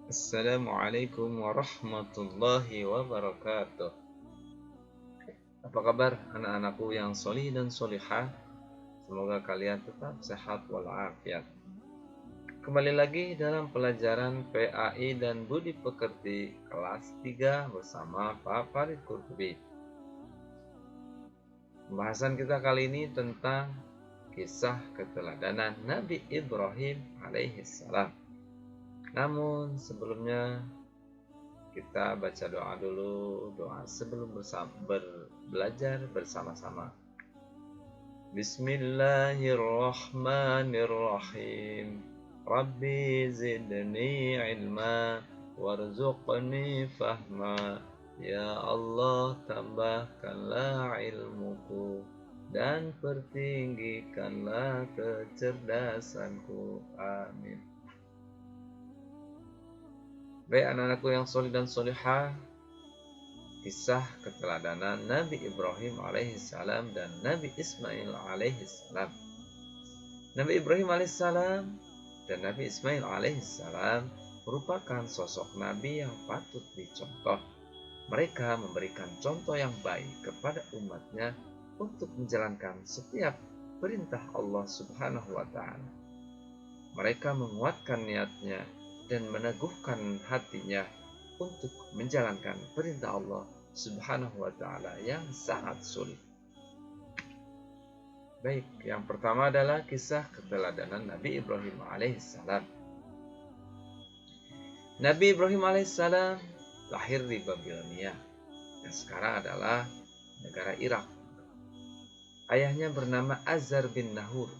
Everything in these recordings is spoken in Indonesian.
Assalamualaikum warahmatullahi wabarakatuh. Apa kabar anak-anakku yang solih dan solihah? Semoga kalian tetap sehat walafiat. Kembali lagi dalam pelajaran PAI dan Budi Pekerti kelas 3 bersama Pak Farid Qurtubi. Pembahasan kita kali ini tentang kisah keteladanan Nabi Ibrahim alaihissalam. Namun sebelumnya kita baca doa dulu, doa sebelum belajar bersama-sama. Bismillahirrahmanirrahim. Rabbi zidni ilma warzuqni fahma. Ya Allah, tambahkanlah ilmuku dan pertinggikanlah kecerdasanku. Amin. Baik anak-anakku yang solih dan solihah, kisah keteladanan Nabi Ibrahim alaihissalam dan Nabi Ismail alaihissalam. Nabi Ibrahim alaihissalam dan Nabi Ismail alaihissalam merupakan sosok Nabi yang patut dicontoh. Mereka memberikan contoh yang baik kepada umatnya untuk menjalankan setiap perintah Allah Subhanahu wa Ta'ala. Mereka menguatkan niatnya dan meneguhkan hatinya untuk menjalankan perintah Allah Subhanahu wa Ta'ala yang sangat sulit. Baik, yang pertama adalah kisah keteladanan Nabi Ibrahim alaihissalam. Nabi Ibrahim alaihissalam lahir di Babilonia, yang sekarang adalah negara Irak. Ayahnya bernama Azar bin Nahur.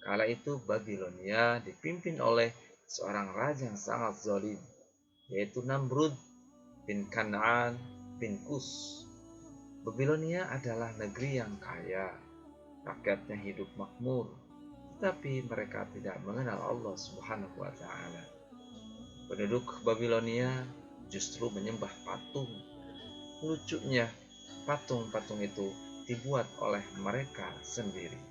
Kala itu Babilonia dipimpin oleh seorang raja yang sangat zalim, yaitu Namrud bin Kan'an bin Kus. Babilonia adalah negeri yang kaya, rakyatnya hidup makmur, tetapi mereka tidak mengenal Allah Subhanahu wa Ta'ala. Penduduk Babilonia justru menyembah patung. Lucunya, patung-patung itu dibuat oleh mereka sendiri.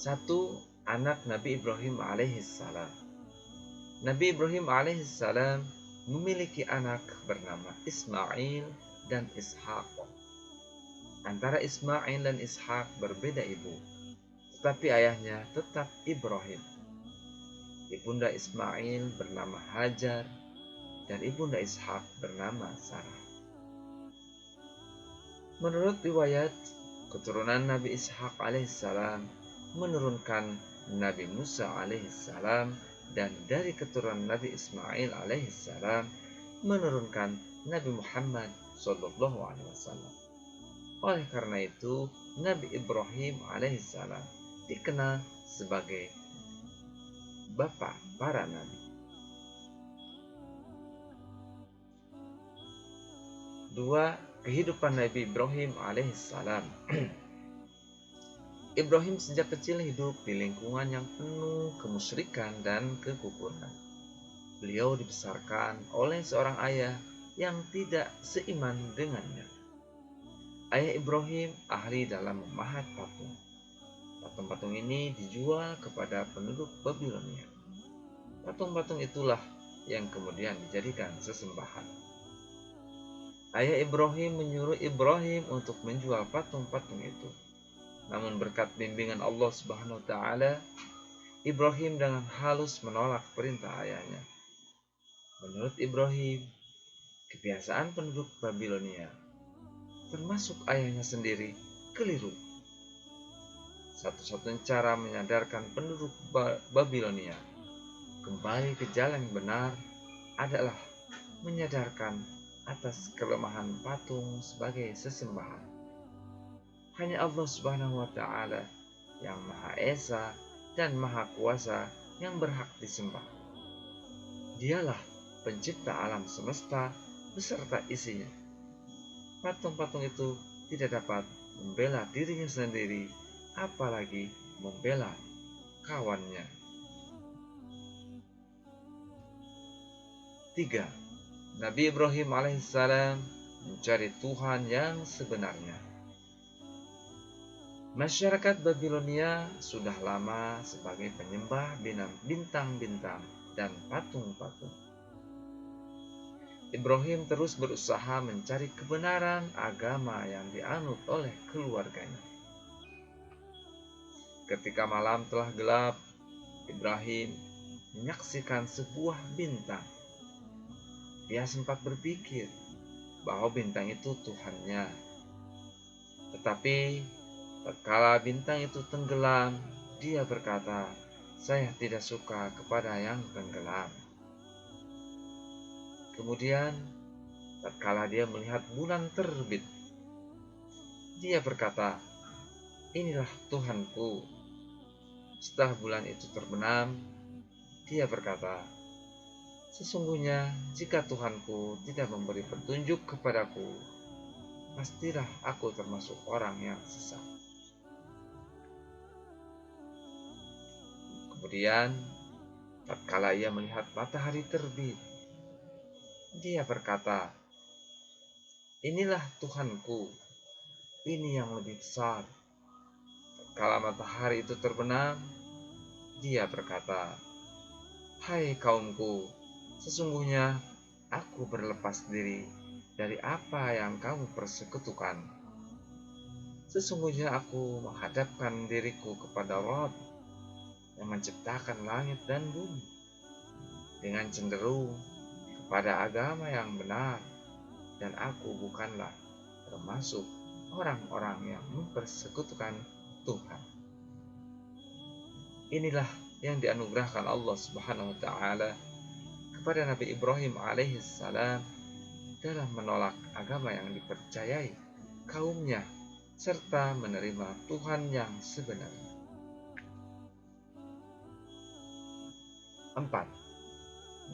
Satu, anak Nabi Ibrahim alaihissalam. Nabi Ibrahim alaihissalam memiliki anak bernama Ismail dan Ishak. Antara Ismail dan Ishak berbeda ibu, tetapi ayahnya tetap Ibrahim. Ibunda Ismail bernama Hajar dan ibunda Ishak bernama Sarah. Menurut riwayat, keturunan Nabi Ishak alaihissalam menurunkan Nabi Musa alaihissalam, dan dari keturunan Nabi Ismail alaihissalam menurunkan Nabi Muhammad sallallahu alaihi wasallam. Oleh karena itu, Nabi Ibrahim alaihissalam dikenal sebagai bapak para nabi. Dua, kehidupan Nabi Ibrahim alaihissalam. Ibrahim sejak kecil hidup di lingkungan yang penuh kemusyrikan dan kekufuran. Beliau dibesarkan oleh seorang ayah yang tidak seiman dengannya. Ayah Ibrahim ahli dalam memahat patung. Patung-patung ini dijual kepada penduduk Babilonia. Patung-patung itulah yang kemudian dijadikan sesembahan. Ayah Ibrahim menyuruh Ibrahim untuk menjual patung-patung itu. Namun berkat bimbingan Allah Subhanahu wa Ta'ala, Ibrahim dengan halus menolak perintah ayahnya. Menurut Ibrahim, kebiasaan penduduk Babilonia, termasuk ayahnya sendiri, keliru. Satu-satunya cara menyadarkan penduduk Babilonia kembali ke jalan yang benar adalah menyadarkan atas kelemahan patung sebagai sesembahan. Hanya Allah Subhanahu wa Ta'ala yang Maha Esa dan Maha Kuasa yang berhak disembah. Dialah pencipta alam semesta beserta isinya. Patung-patung itu tidak dapat membela dirinya sendiri, apalagi membela kawannya. 3. Nabi Ibrahim alaihissalam mencari Tuhan yang sebenarnya. Masyarakat Babilonia sudah lama sebagai penyembah bintang-bintang dan patung-patung. Ibrahim terus berusaha mencari kebenaran agama yang dianut oleh keluarganya. Ketika malam telah gelap, Ibrahim menyaksikan sebuah bintang. Dia sempat berpikir bahwa bintang itu Tuhannya. Tetapi tatkala bintang itu tenggelam, dia berkata, "Saya tidak suka kepada yang tenggelam." Kemudian, tatkala dia melihat bulan terbit, dia berkata, "Inilah Tuhanku." Setelah bulan itu terbenam, dia berkata, "Sesungguhnya jika Tuhanku tidak memberi petunjuk kepadaku, pastilah aku termasuk orang yang sesat." Kemudian, tatkala ia melihat matahari terbit, dia berkata, "Inilah Tuhanku, ini yang lebih besar." Tatkala matahari itu terbenam, dia berkata, "Hai kaumku, sesungguhnya aku berlepas diri dari apa yang kamu persekutukan. Sesungguhnya aku menghadapkan diriku kepada Rabb yang menciptakan langit dan bumi dengan cenderung kepada agama yang benar, dan aku bukanlah termasuk orang-orang yang mempersekutukan Tuhan." Inilah yang dianugerahkan Allah Subhanahu wa taala kepada Nabi Ibrahim alaihissalam dalam menolak agama yang dipercayai kaumnya serta menerima Tuhan yang sebenarnya. 4.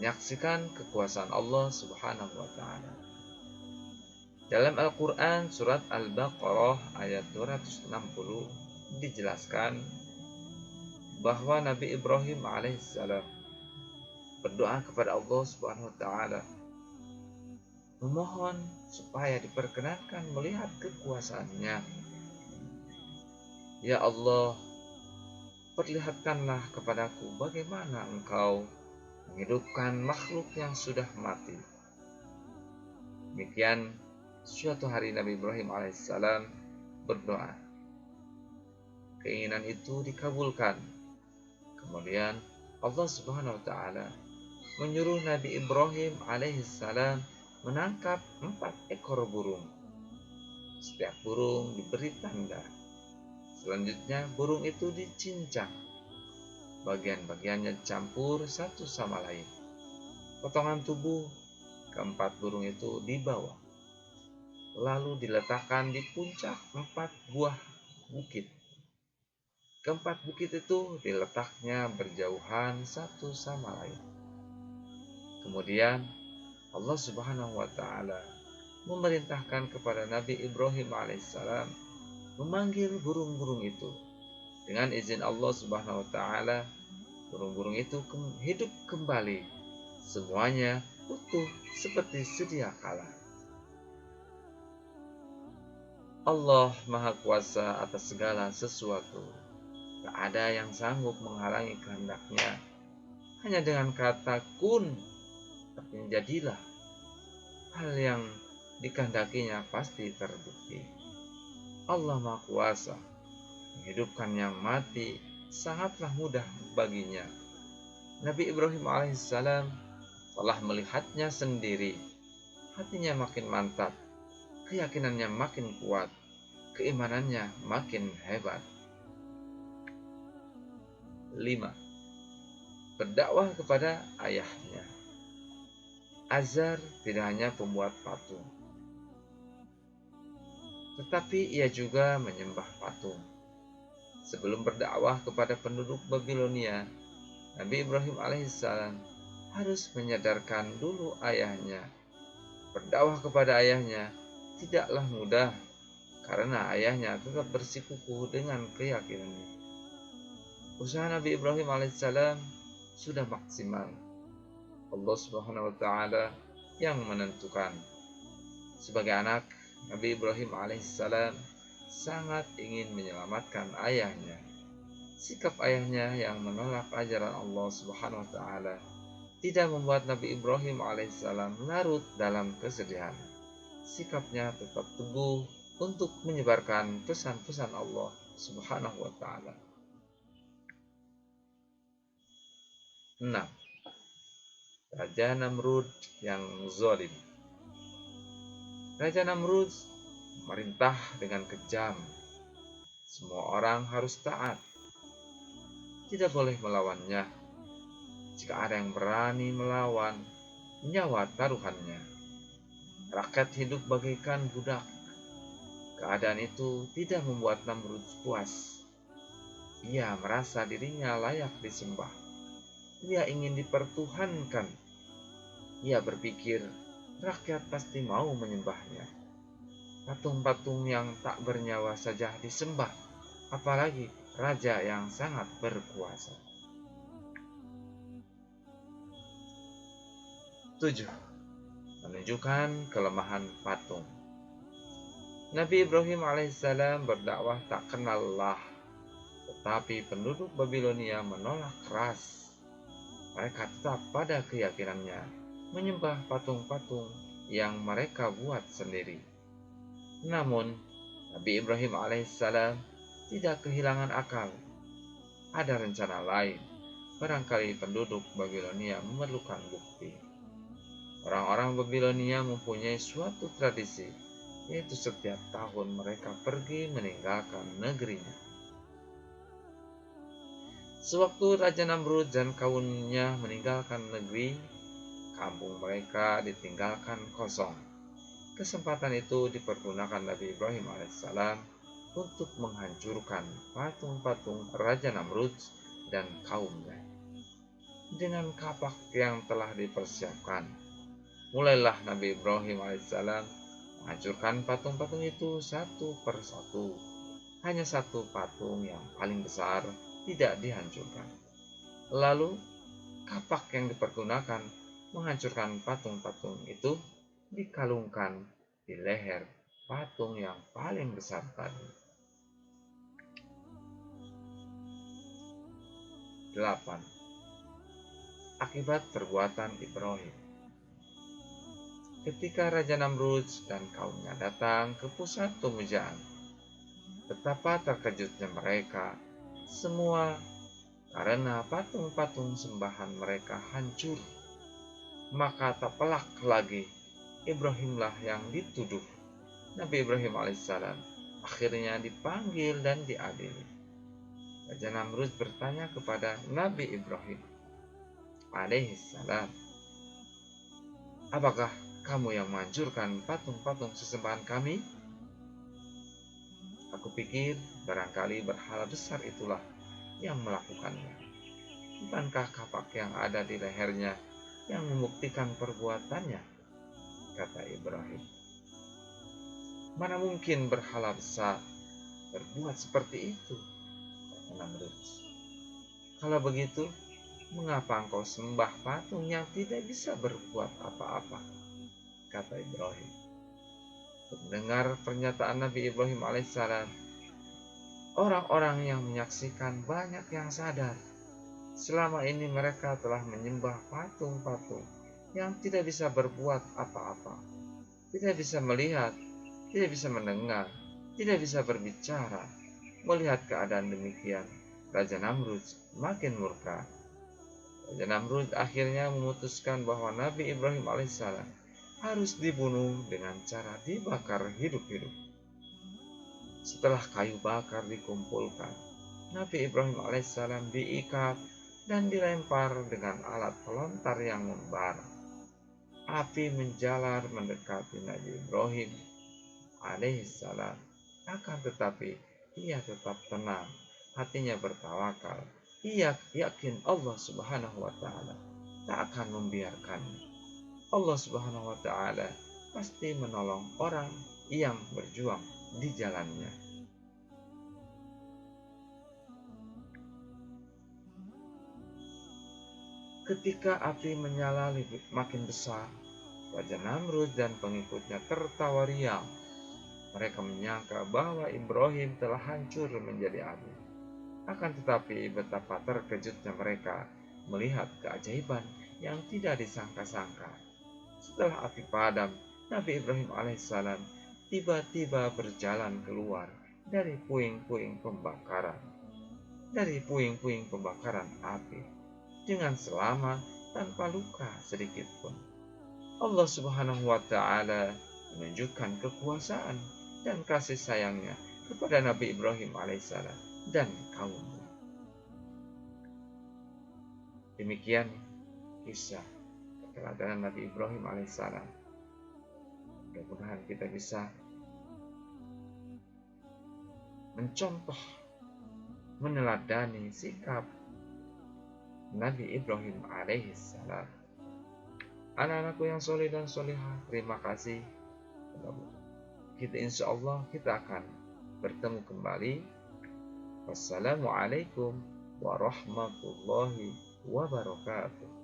Menyaksikan kekuasaan Allah Subhanahu wa taala. Dalam Al-Qur'an surat Al-Baqarah ayat 260 dijelaskan bahwa Nabi Ibrahim alaihissalam berdoa kepada Allah Subhanahu wa taala, memohon supaya diperkenankan melihat kekuasaannya. "Ya Allah, perlihatkanlah kepadaku bagaimana Engkau menghidupkan makhluk yang sudah mati." Demikian suatu hari Nabi Ibrahim alaihissalam berdoa. Keinginan itu dikabulkan. Kemudian Allah Subhanahu wa taala menyuruh Nabi Ibrahim alaihissalam menangkap 4 ekor burung. Setiap burung diberi tanda. Selanjutnya burung itu dicincang. Bagian-bagiannya dicampur satu sama lain. Potongan tubuh keempat burung itu dibawa, lalu diletakkan di puncak 4 buah bukit. Keempat bukit itu diletaknya berjauhan satu sama lain. Kemudian Allah Subhanahu wa taala memerintahkan kepada Nabi Ibrahim alaihissalam memanggil burung-burung itu. Dengan izin Allah Subhanahu wa taala, burung-burung itu hidup kembali, semuanya utuh seperti sedia kala. Allah Maha Kuasa atas segala sesuatu. Tak ada yang sanggup menghalangi kehendaknya. Hanya dengan kata kun, artinya jadilah. Hal yang dikehendakinya pasti terbukti. Allah Maha Kuasa, menghidupkan yang mati sangatlah mudah baginya. Nabi Ibrahim alaihissalam telah melihatnya sendiri. Hatinya makin mantap, keyakinannya makin kuat, keimanannya makin hebat. 5. Berdakwah kepada ayahnya. Azar tidak hanya pembuat patung, tetapi ia juga menyembah patung. Sebelum berdakwah kepada penduduk Babilonia, Nabi Ibrahim alaihissalam harus menyadarkan dulu ayahnya. Berdakwah kepada ayahnya tidaklah mudah, karena ayahnya tetap bersikukuh dengan keyakinannya. Usaha Nabi Ibrahim alaihissalam sudah maksimal. Allah Subhanahu wa taala yang menentukan. Sebagai anak, Nabi Ibrahim alaihissalam sangat ingin menyelamatkan ayahnya. Sikap ayahnya yang menolak ajaran Allah Subhanahu wa taala tidak membuat Nabi Ibrahim alaihissalam larut dalam kesedihan. Sikapnya tetap teguh untuk menyebarkan pesan-pesan Allah Subhanahu wa taala. 6. Raja Namrud yang zalim. Raja Namrud memerintah dengan kejam. Semua orang harus taat, tidak boleh melawannya. Jika ada yang berani melawan, nyawa taruhannya. Rakyat hidup bagaikan budak. Keadaan itu tidak membuat Namrud puas. Ia merasa dirinya layak disembah. Ia ingin dipertuhankan. Ia berpikir rakyat pasti mau menyembahnya. Patung-patung yang tak bernyawa saja disembah, apalagi raja yang sangat berkuasa. 7. Menunjukkan kelemahan patung. Nabi Ibrahim alaihissalam berdakwah tak kenal Allah, tetapi penduduk Babilonia menolak keras. Mereka tetap pada keyakinannya, menyembah patung-patung yang mereka buat sendiri. Namun, Nabi Ibrahim alaihissalam tidak kehilangan akal. Ada rencana lain. Barangkali penduduk Babilonia memerlukan bukti. Orang-orang Babilonia mempunyai suatu tradisi, yaitu setiap tahun mereka pergi meninggalkan negerinya. Sewaktu Raja Namrud dan kaumnya meninggalkan negeri, kampung mereka ditinggalkan kosong. Kesempatan itu dipergunakan Nabi Ibrahim alaihissalam untuk menghancurkan patung-patung Raja Namrud dan kaumnya. Dengan kapak yang telah dipersiapkan, mulailah Nabi Ibrahim alaihissalam menghancurkan patung-patung itu satu persatu. Hanya satu patung yang paling besar tidak dihancurkan. Lalu, kapak yang dipergunakan menghancurkan patung-patung itu dikalungkan di leher patung yang paling besar tadi. 8. Akibat perbuatan Ibrahim. Ketika Raja Namrud dan kaumnya datang ke pusat pemujaan, betapa terkejutnya mereka semua karena patung-patung sembahan mereka hancur. Maka tak pelak lagi, Ibrahimlah yang dituduh. Nabi Ibrahim alaihissalam akhirnya dipanggil dan diadili. Raja Namrud bertanya kepada Nabi Ibrahim alaihissalam, apakah kamu yang menghancurkan patung-patung sesembahan kami? Aku pikir barangkali berhala besar itulah yang melakukannya. Bukankah kapak yang ada di lehernya yang membuktikan perbuatannya? Kata Ibrahim. Mana mungkin berhala besar berbuat seperti itu? Kata Namrud. Kalau begitu, mengapa engkau sembah patung yang tidak bisa berbuat apa-apa? Kata Ibrahim. Mendengar pernyataan Nabi Ibrahim alaihissalam, orang-orang yang menyaksikan banyak yang sadar. Selama ini mereka telah menyembah patung-patung yang tidak bisa berbuat apa-apa, tidak bisa melihat, tidak bisa mendengar, tidak bisa berbicara. Melihat keadaan demikian, Raja Namrud makin murka. Raja Namrud akhirnya memutuskan bahwa Nabi Ibrahim alaihissalam harus dibunuh dengan cara dibakar hidup-hidup. Setelah kayu bakar dikumpulkan, Nabi Ibrahim alaihissalam diikat dan dilempar dengan alat pelontar yang membara. Api menjalar mendekati Nabi Ibrahim alaihissalam. Akan tetapi ia tetap tenang, hatinya bertawakal. Ia yakin Allah Subhanahu wa taala tak akan membiarkannya. Allah Subhanahu wa taala pasti menolong orang yang berjuang di jalannya. Ketika api menyala makin besar, Raja Namrud dan pengikutnya tertawa riang. Mereka menyangka bahwa Ibrahim telah hancur menjadi abu. Akan tetapi betapa terkejutnya mereka melihat keajaiban yang tidak disangka-sangka. Setelah api padam, Nabi Ibrahim alaihissalam tiba-tiba berjalan keluar dari puing-puing pembakaran. Api dengan selamat tanpa luka sedikit pun. Allah Subhanahu wa Ta'ala menunjukkan kekuasaan dan kasih sayangnya kepada Nabi Ibrahim alaihissalam dan kaumnya. Demikian kisah keteladanan Nabi Ibrahim alaihissalam. Mudah-mudahan kita bisa mencontoh, meneladani sikap Nabi Ibrahim alaihissalam. Anak-anakku yang soleh dan solehah, terima kasih. Insya Allah kita akan bertemu kembali. Wassalamualaikum warahmatullahi wabarakatuh.